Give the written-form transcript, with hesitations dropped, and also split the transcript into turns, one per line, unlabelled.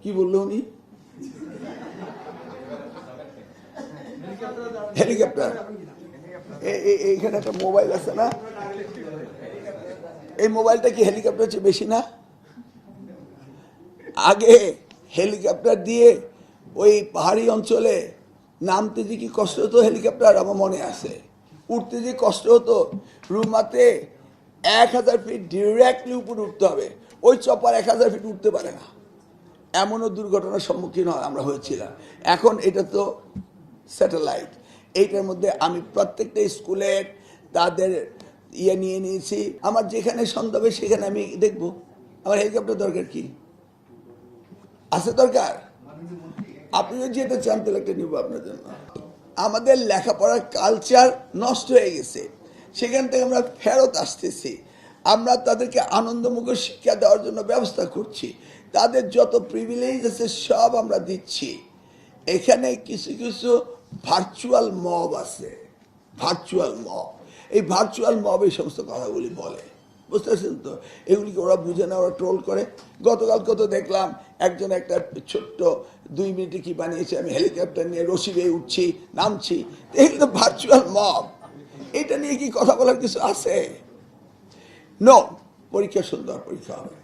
কি বললো উনি? হেলিকপ্টার। এইখানে একটা মোবাইল আছে না, এই মোবাইলটা কি হেলিকপ্টার চেয়ে বেশি না? আগে হেলিকপ্টার দিয়ে ওই পাহাড়ি অঞ্চলে নামতে যে কি কষ্ট হতো, হেলিকপ্টার আমার মনে আছে। উঠতে যে কষ্ট হতো, রুমাতে 1000 ফিট ডিরেক্টলি উপরে উঠতে হবে, ওই চপার 1000 ফিট উঠতে পারে না, এমনও দুর্ঘটনার সম্মুখীন আমরা হয়েছিলাম। এখন এটা তো স্যাটেলাইট, এইটার মধ্যে আমি প্রত্যেকটা স্কুলের তাদের নিয়ে নিয়েছি। আমার যেখানে সন্দেহ হবে সেখানে আমি দেখবো। আমার হেলিকপ্টার দরকার কি আছে? দরকার আপনিও যেতে চান তাহলে একটা নিব আপনার জন্য। আমাদের লেখাপড়ার কালচার নষ্ট হয়ে গেছে, সেখান থেকে আমরা ফেরত আসতেছি। আমরা তাদেরকে আনন্দমুখ শিক্ষা দেওয়ার জন্য ব্যবস্থা করছি, তাদের যত প্রিভিলেজ আছে সব আমরা দিচ্ছি। এখানে কিছু কিছু ভার্চুয়াল মব আছে, ভার্চুয়াল মব। এই ভার্চুয়াল মব এই সমস্ত কথাগুলি বলে, বুঝতে পারছেন তো? এগুলিকে ওরা বুঝে না, ওরা ট্রোল করে। গতকালকে তো দেখলাম একজন একটা ছোট্ট 2 মিনিটে কি বানিয়েছে, আমি হেলিকপ্টার নিয়ে রশি বেয়ে উঠছি নামছি। এগুলো তো ভার্চুয়াল মব, এটা নিয়ে কি কথা বলার কিছু আছে? নো, পরীক্ষা সুন্দর পরীক্ষা হবে।